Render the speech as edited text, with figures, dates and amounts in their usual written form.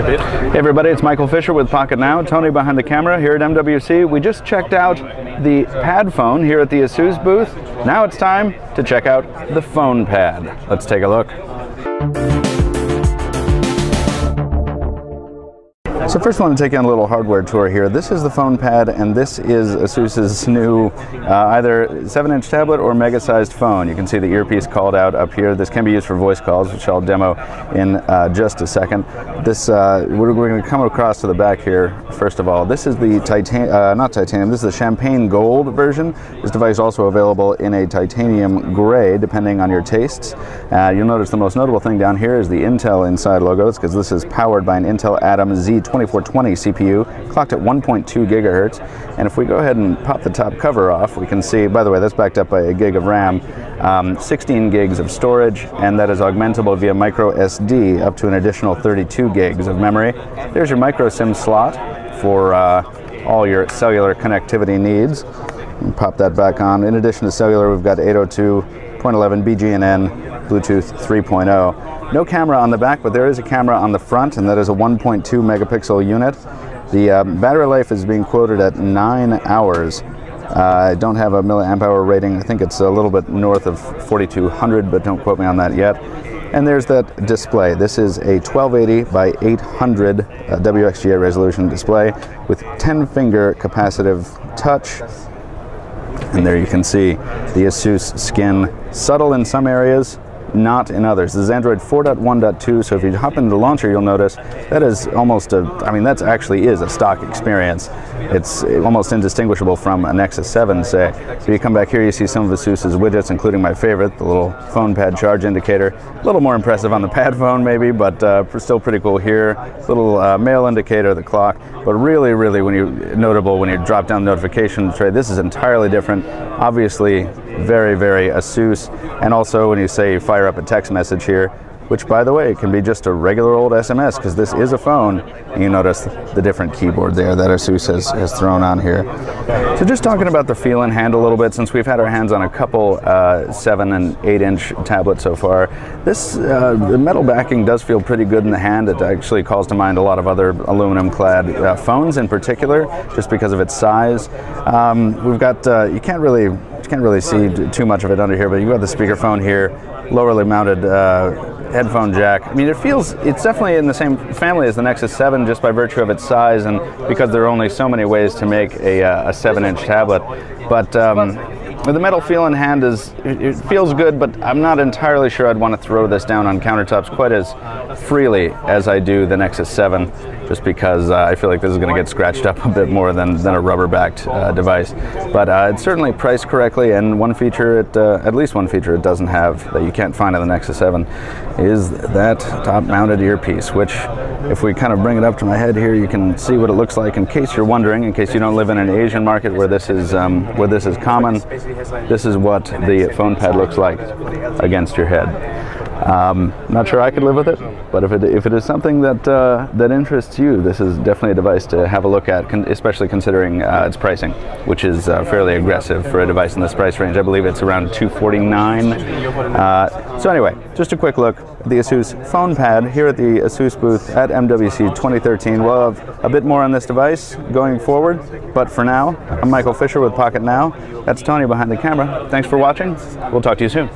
Hey everybody, it's Michael Fisher with Pocketnow. Tony behind the camera here at MWC. We just checked out the pad phone here at the ASUS booth. Now it's time to check out the phone pad. Let's take a look. So first I want to take you on a little hardware tour here. This is the phone pad, and this is ASUS's new either 7-inch tablet or mega-sized phone. You can see the earpiece called out up here. This can be used for voice calls, which I'll demo in just a second. This we're going to come across to the back here. First of all, this is the not titanium. This is the champagne gold version. This device is also available in a titanium gray, depending on your tastes. You'll notice the most notable thing down here is the Intel Inside logo. It's because this is powered by an Intel Atom Z2420 CPU, clocked at 1.2 gigahertz. And if we go ahead and pop the top cover off, we can see, by the way, that's backed up by a gig of RAM, 16 gigs of storage, and that is augmentable via micro SD up to an additional 32 gigs of memory. There's your micro SIM slot for all your cellular connectivity needs. And pop that back on. In addition to cellular, we've got 802.11 BGNN, Bluetooth 3.0. No camera on the back, but there is a camera on the front, and that is a 1.2 megapixel unit. The battery life is being quoted at 9 hours. I don't have a milliamp hour rating. I think it's a little bit north of 4200, but don't quote me on that yet. And there's that display. This is a 1280 by 800 WXGA resolution display with 10-finger capacitive touch. And there you can see the ASUS skin, subtle in some areas, not in others. This is Android 4.1.2, so if you hop into the launcher, you'll notice that is almost that actually is a stock experience. It's almost indistinguishable from a Nexus 7, say. So you come back here, you see some of ASUS's widgets, including my favorite, the little phone pad charge indicator. A little more impressive on the pad phone, maybe, but still pretty cool here. Little mail indicator, the clock, but really, notable when you drop down the notification tray. This is entirely different. Obviously, very, very ASUS. And also when you say fire up a text message here, which by the way can be just a regular old SMS because this is a phone, and you notice the different keyboard there that ASUS has thrown on here. So just talking about the feel and hand a little bit, since we've had our hands on a couple 7 and 8-inch tablets so far, this the metal backing does feel pretty good in the hand. It actually calls to mind a lot of other aluminum clad phones in particular, just because of its size. We've got you can't really see too much of it under here, but you've got the speakerphone here, lowerly mounted headphone jack. I mean, it's definitely in the same family as the Nexus 7 just by virtue of its size and because there are only so many ways to make a 7-inch tablet. But the metal feel in hand it feels good, but I'm not entirely sure I'd want to throw this down on countertops quite as freely as I do the Nexus 7, just because I feel like this is going to get scratched up a bit more than a rubber-backed device. But it's certainly priced correctly, and one feature, at least one feature it doesn't have that you can't find on the Nexus 7 is that top-mounted earpiece, which, if we kind of bring it up to my head here, you can see what it looks like in case you're wondering, in case you don't live in an Asian market where this is common. This is what the phone pad looks like against your head. Not sure I could live with it, but if it is something that interests you, this is definitely a device to have a look at, especially considering its pricing, which is fairly aggressive for a device in this price range. I believe it's around $249. So anyway, just a quick look at the ASUS phone pad here at the ASUS booth at MWC 2013. We'll have a bit more on this device going forward, but for now, I'm Michael Fisher with Pocketnow. That's Tony behind the camera. Thanks for watching. We'll talk to you soon.